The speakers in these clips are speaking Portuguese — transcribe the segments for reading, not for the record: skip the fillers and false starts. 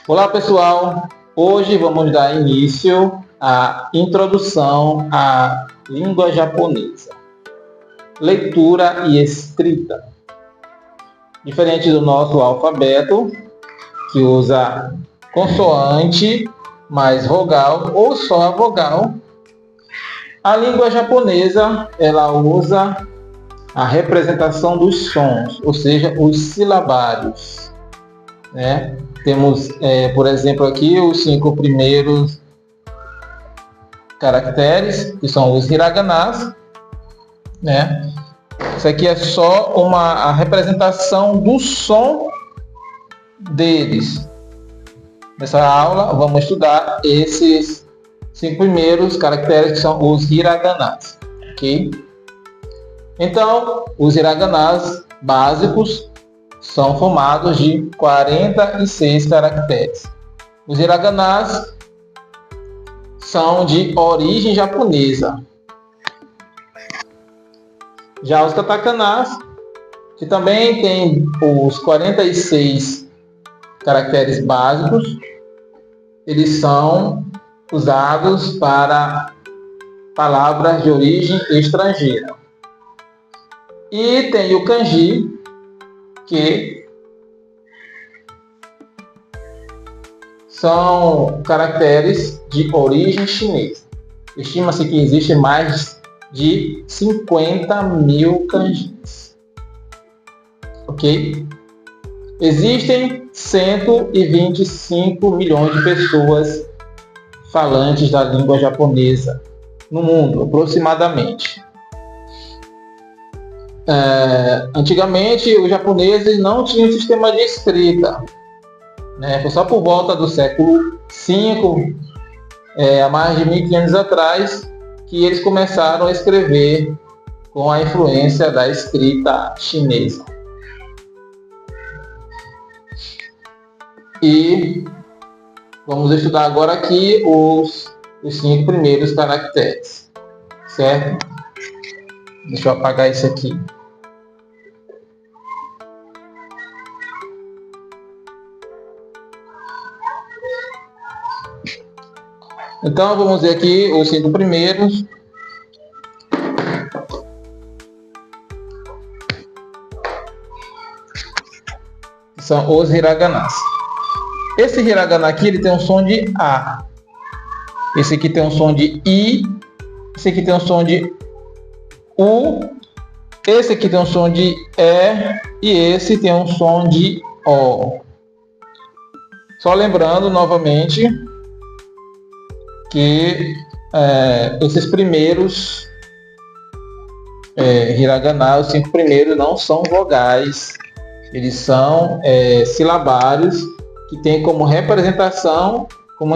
Olá pessoal, hoje vamos dar início à introdução à língua japonesa, leitura e escrita. Diferente do nosso alfabeto, que usa consoante mais vogal ou só a vogal, a língua japonesa ela usa a representação dos sons, ou seja, os silabários, né? Temos, por exemplo, aqui os 5 primeiros caracteres, que são os hiraganas, né? Isso aqui é só a representação do som deles. Nessa aula, vamos estudar esses 5 primeiros caracteres, que são os hiraganas, ok? Então, os hiraganas básicos são formados de 46 caracteres. Os hiraganas são de origem japonesa. Já os katakanas, que também tem os 46 caracteres básicos, eles são usados para palavras de origem estrangeira. E tem o kanji, que são caracteres de origem chinesa. Estima-se que existem mais de 50 mil kanjis. Ok? Existem 125 milhões de pessoas falantes da língua japonesa no mundo, aproximadamente. Antigamente, os japoneses não tinham sistema de escrita, né? Foi só por volta do século V, há mais de 1.500 anos atrás, que eles começaram a escrever com a influência da escrita chinesa. E vamos estudar agora aqui os 5 primeiros caracteres, certo? Deixa eu apagar isso aqui. Então, vamos ver aqui os 5 primeiros. São os hiraganas. Esse hiragana aqui, ele tem um som de A. Esse aqui tem um som de I. Esse aqui tem um som de U. Esse aqui tem um som de E. E esse tem um som de O. Só lembrando novamente que esses primeiros hiragana, os 5 primeiros, não são vogais. Eles são silabários que têm como representação como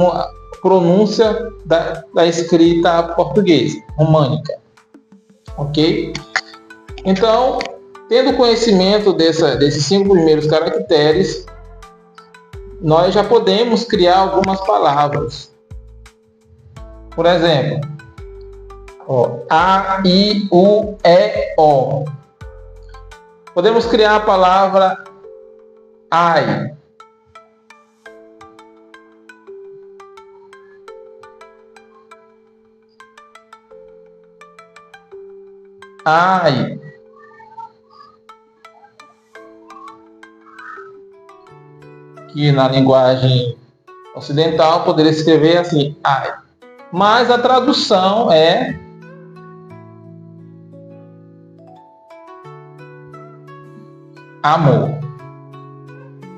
a pronúncia da escrita portuguesa, românica. Ok? Então, tendo conhecimento desses 5 primeiros caracteres, nós já podemos criar algumas palavras. Por exemplo, A, I, U, E, O. Podemos criar a palavra ai. Ai. Que na linguagem ocidental poderia escrever assim, ai. Mas a tradução é amor.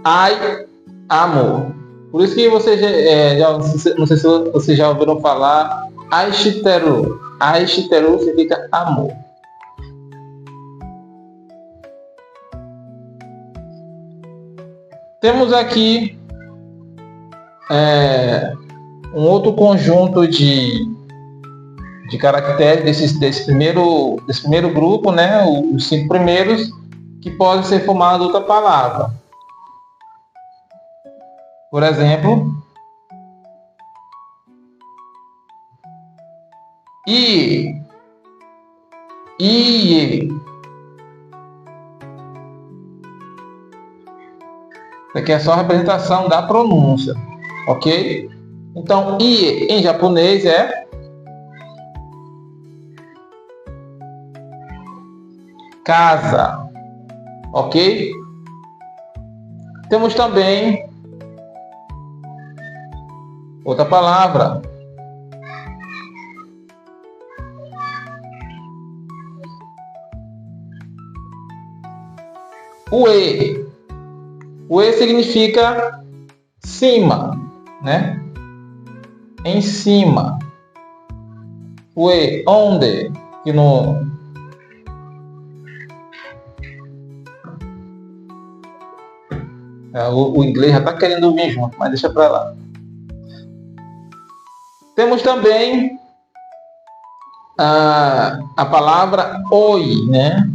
Ai, amor. Por isso que você não sei se vocês já ouviram falar aishiteru. Aishiteru significa amor. Temos aqui um outro conjunto de caracteres desse primeiro grupo, né? Os 5 primeiros, que pode ser formado outra palavra. Por exemplo, ie. Isso aqui é só a representação da pronúncia, ok? Então, ie em japonês é casa, ok? Temos também outra palavra. Ue. Ue significa cima, né? Em cima. Ue, onde? Que no o inglês já está querendo vir junto, mas deixa para lá. Temos também a palavra oi, né?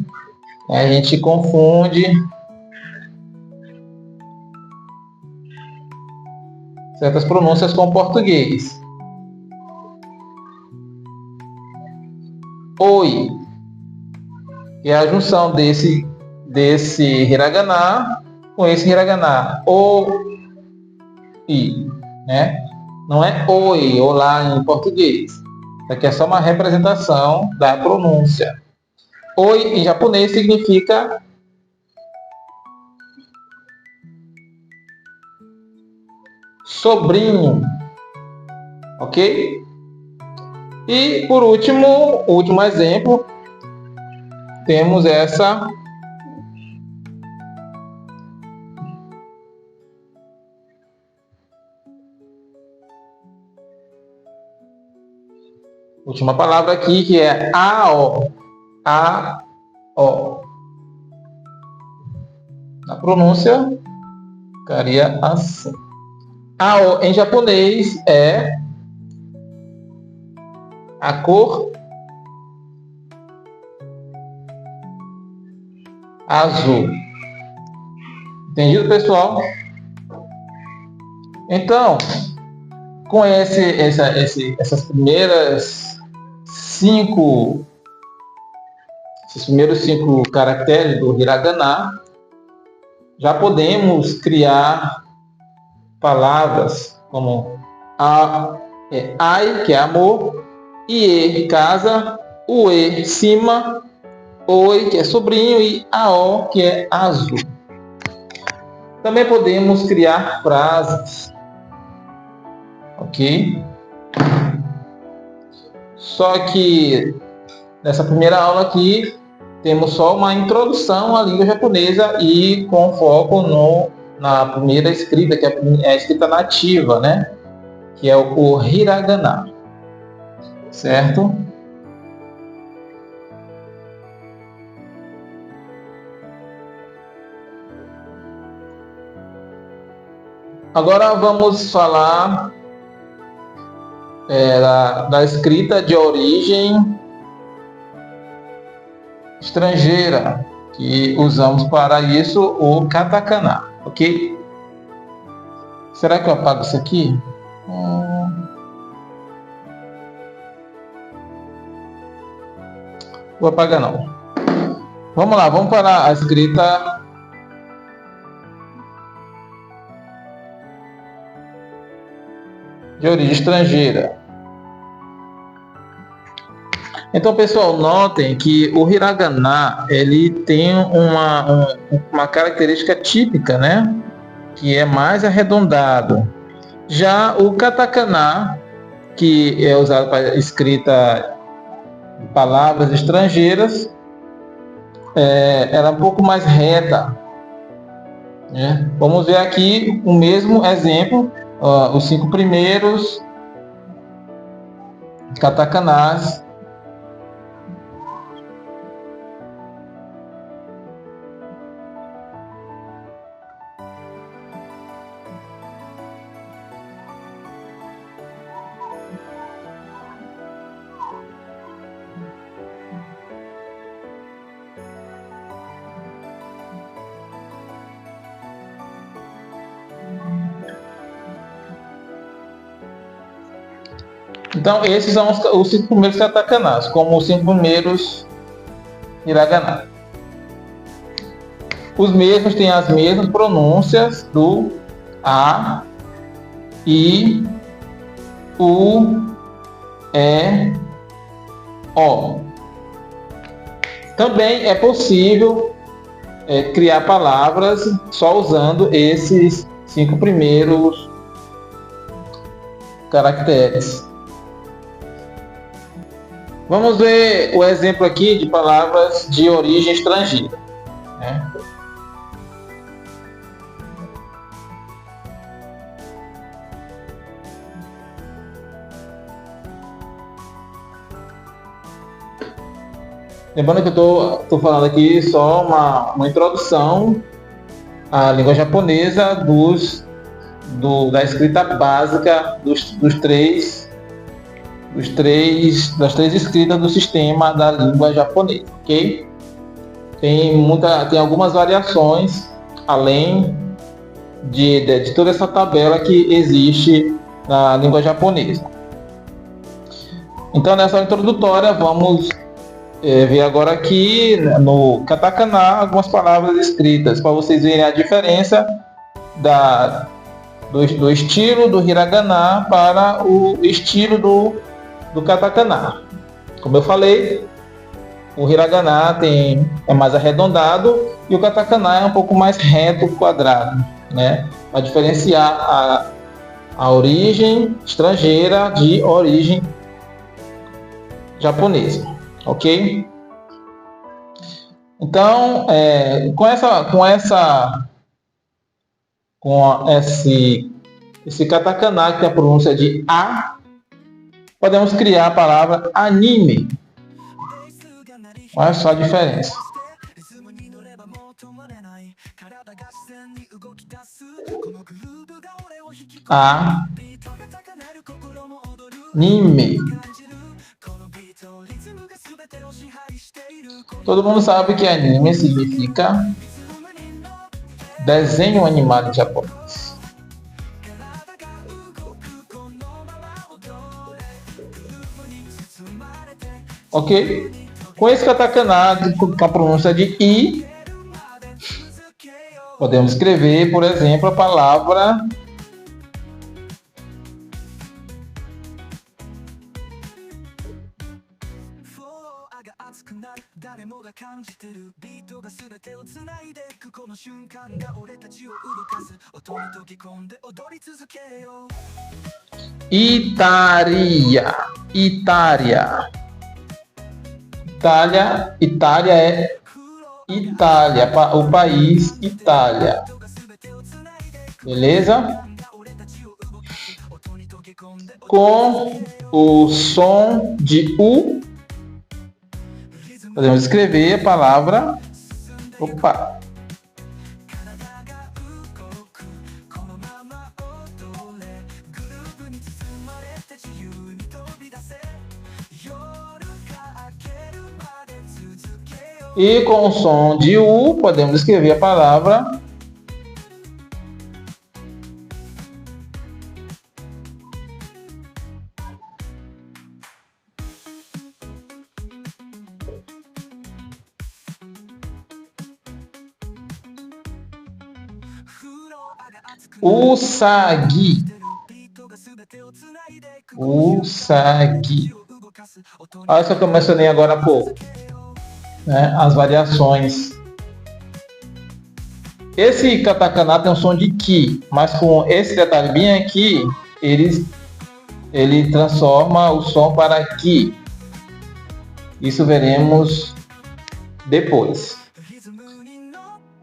A gente confunde certas pronúncias com português. Oi, que é a junção desse hiragana com esse hiragana. I, né? Não é oi, olá em português. Isso aqui é só uma representação da pronúncia. Oi em japonês significa sobrinho, ok? E por último, o último exemplo, temos essa última palavra aqui, que é ao. A-O. Na pronúncia, ficaria assim. Ao em japonês é a cor azul. Entendido, pessoal? Então, com essas primeiros cinco caracteres do hiragana, já podemos criar palavras como ai, que é amor, ie, casa, ue, cima, oi, que é sobrinho, e ao, que é azul. Também podemos criar frases, ok? Só que nessa primeira aula aqui temos só uma introdução à língua japonesa e com foco na primeira escrita, que é a escrita nativa, né? Que é o hiragana, certo? Agora vamos falar da escrita de origem estrangeira, que usamos para isso o katakana, ok? Será que eu apago isso aqui? Vou apagar não. Vamos lá, vamos para a escrita de origem estrangeira. Então, pessoal, notem que o hiragana ele tem uma característica típica, né? Que é mais arredondado. Já o katakana, que é usado para escrita de palavras estrangeiras, ela é um pouco mais reta, né? Vamos ver aqui o mesmo exemplo, os 5 primeiros katakanas. Então, esses são os 5 primeiros katakanas, como os 5 primeiros hiragana. Os mesmos têm as mesmas pronúncias do A, I, U, E, O. Também é possível criar palavras só usando esses 5 primeiros caracteres. Vamos ver o exemplo aqui de palavras de origem estrangeira, né? Lembrando que eu estou falando aqui só uma introdução à língua japonesa da escrita básica das três escritas do sistema da língua japonesa, ok? Tem algumas variações além de toda essa tabela que existe na língua japonesa. Então, nessa introdutória, vamos ver agora aqui no katakana algumas palavras escritas para vocês verem a diferença do estilo do hiragana para o estilo do katakana. Como eu falei, o hiragana é mais arredondado e o katakana é um pouco mais reto, quadrado, né? Para diferenciar a origem estrangeira de origem japonesa. Ok? Então, com esse katakana que tem a pronúncia de A, podemos criar a palavra anime. Olha só a diferença. Anime. Todo mundo sabe que anime significa desenho animado em japonês. Ok? Com esse katakana com a pronúncia de I, podemos escrever, por exemplo, a palavra Itália. Itália. Itália é Itália, o país Itália. Beleza? Com o som de U, podemos escrever a palavra E com o som de U, podemos escrever a palavra Usagi. Usagi. Olha só que eu mencionei agora há pouco, né? As variações. Esse katakana tem um som de ki, mas com esse detalhe bem aqui, ele transforma o som para ki. Isso veremos depois.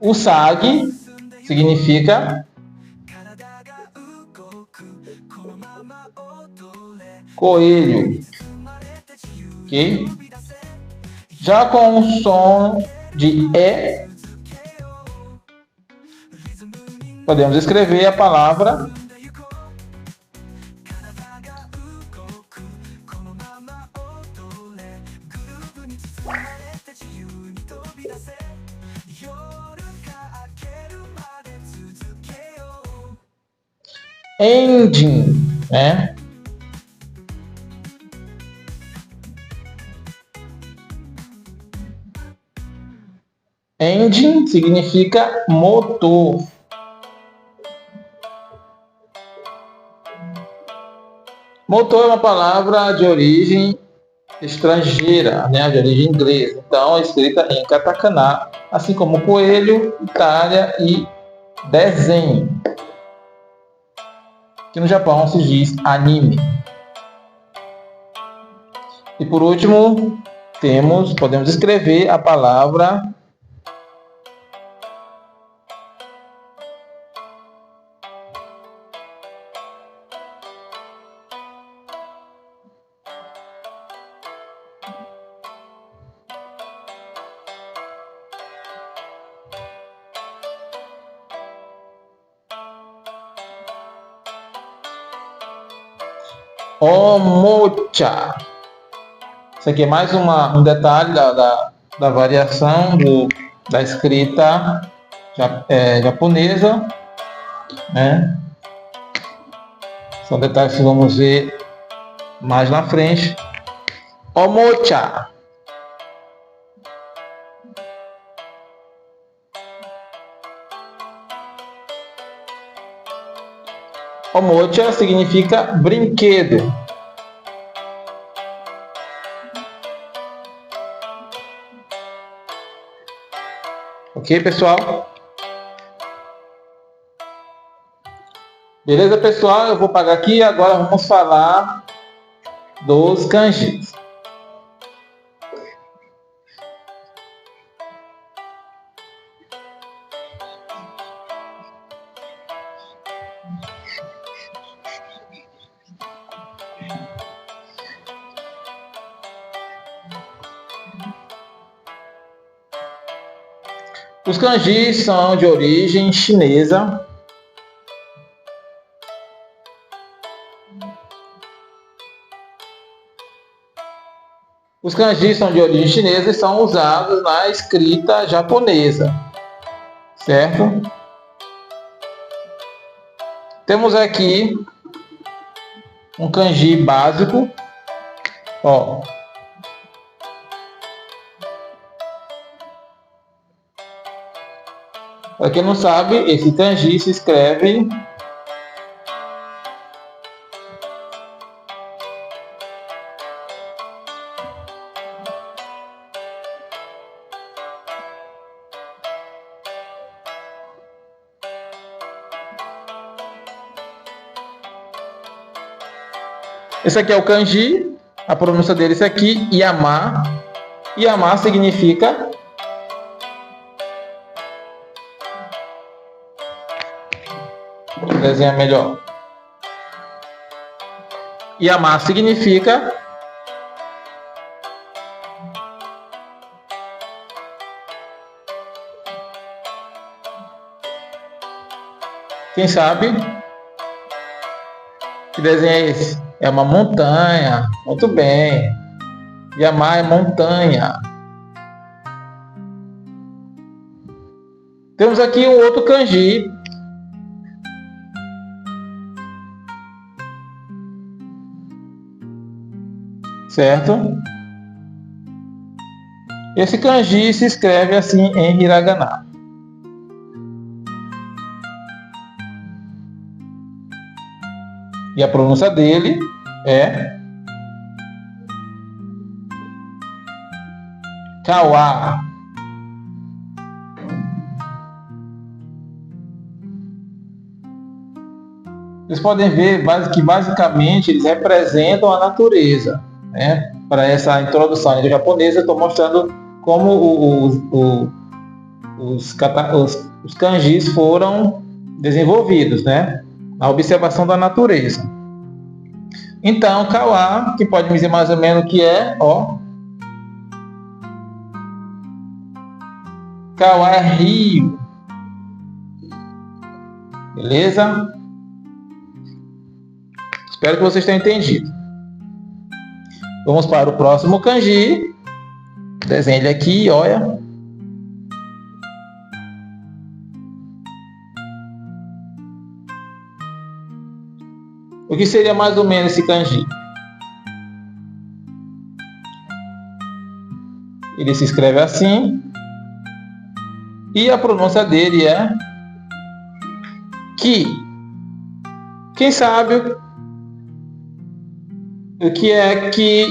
Usagi significa coelho, ok? Já com o som de E, podemos escrever a palavra engine, né? Engine significa motor. Motor é uma palavra de origem estrangeira, né, de origem inglesa. Então, é escrita em katakana, assim como coelho, Itália e desenho. Que no Japão se diz anime. E por último, podemos escrever a palavra omocha. Isso aqui é mais um detalhe da variação da escrita japonesa, né? São detalhes que vamos ver mais na frente. Omocha. Omocha significa brinquedo. Ok, pessoal? Beleza, pessoal? Eu vou pagar aqui e agora vamos falar dos kanjis. Os kanjis são de origem chinesa. Os kanjis são de origem chinesa e são usados na escrita japonesa, certo? Temos aqui um kanji básico, ó. Para quem não sabe, esse kanji se escreve esse aqui é o kanji, a pronúncia dele é esse aqui, Yama. Yama significa desenha melhor. Yama significa quem sabe? Que desenho é esse? É uma montanha. Muito bem. Yama é montanha. Temos aqui um outro kanji. Certo? Esse kanji se escreve assim em hiragana. E a pronúncia dele é kawa. Vocês podem ver que basicamente eles representam a natureza, né? Para essa introdução à língua japonesa, eu estou mostrando como os kanjis foram desenvolvidos, né? A observação da natureza. Então, kawa, que pode me dizer mais ou menos o que é, ó. Kawa é rio. Beleza? Espero que vocês tenham entendido. Vamos para o próximo kanji. Desenhe ele aqui, olha. O que seria mais ou menos esse kanji? Ele se escreve assim. E a pronúncia dele é ki. Quem sabe o que é ki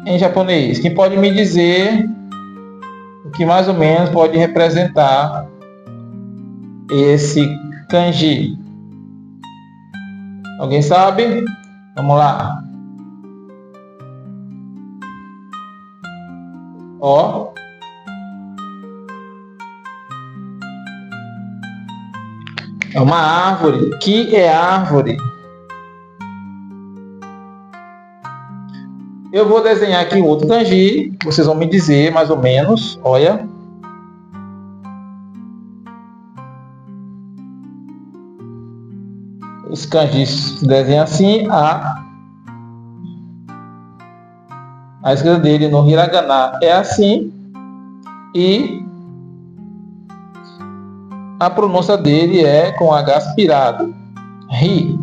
em japonês? Quem pode me dizer o que mais ou menos pode representar esse kanji? Alguém sabe? Vamos lá. Ó. É uma árvore. Que é árvore? Eu vou desenhar aqui outro kanji. Vocês vão me dizer mais ou menos. Olha. Os kanjis desenham assim. A escrita dele no hiragana é assim. E a pronúncia dele é com H aspirado. Ri.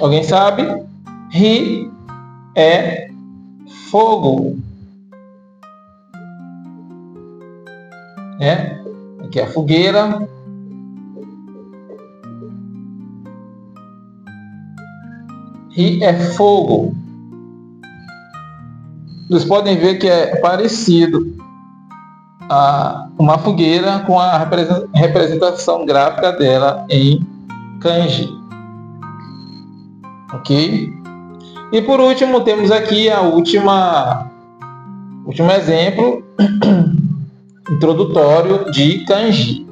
Alguém sabe? Ri é fogo. Aqui é a fogueira. Ri é fogo. Vocês podem ver que é parecido a uma fogueira com a representação gráfica dela em kanji. Ok? E por último, temos aqui o último exemplo introdutório de kanji.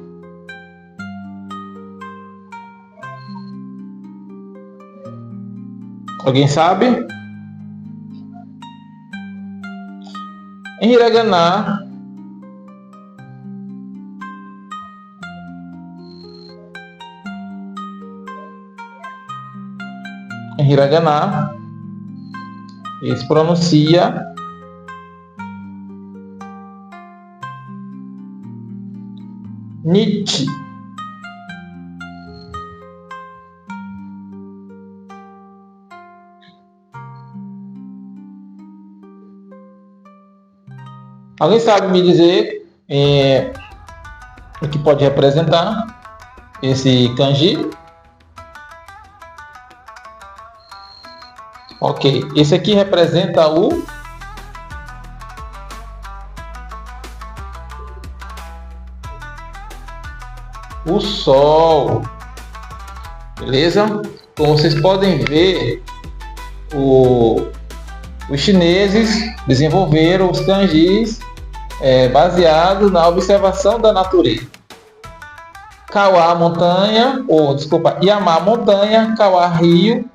Alguém sabe? Em hiragana, ele se pronuncia Nichi. Alguém sabe me dizer o que pode representar esse kanji? Ok, esse aqui representa o sol. Beleza? Como vocês podem ver, os chineses desenvolveram os kanjis baseados na observação da natureza. Kawa, montanha, Yama, montanha, Kawa, rio,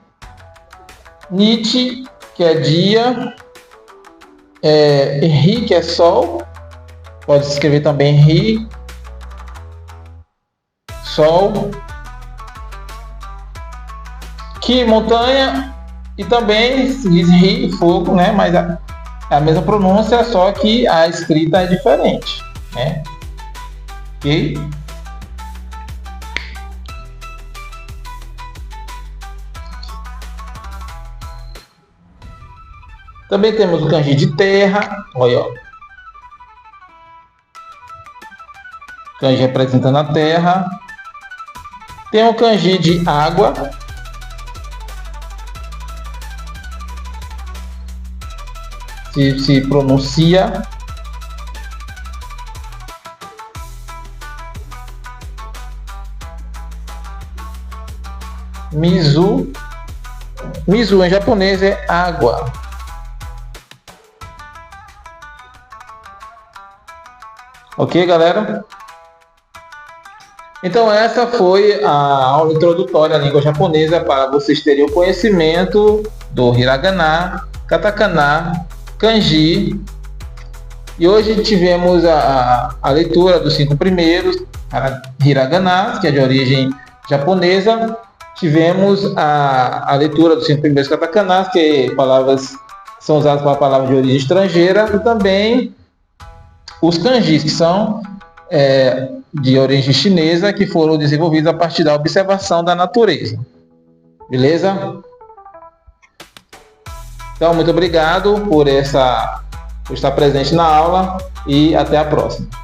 Nichi, que é dia, Ri, que é sol, pode se escrever também Ri, sol, Ki, montanha, e também se diz Ri, fogo, né? Mas é a mesma pronúncia, só que a escrita é diferente, né? Ok? Também temos o kanji de terra, olha, ó. Kanji representando a terra. Tem o kanji de água. Se pronuncia Mizu. Mizu em japonês é água. Ok, galera? Então essa foi a aula introdutória à língua japonesa para vocês terem o conhecimento do hiragana, katakana, kanji. E hoje tivemos a leitura dos 5 primeiros hiragana, que é de origem japonesa. Tivemos a leitura dos 5 primeiros katakana, que são usadas para palavras de origem estrangeira, e também os kanjis, que são de origem chinesa, que foram desenvolvidos a partir da observação da natureza. Beleza? Então, muito obrigado por essa por estar presente na aula e até a próxima.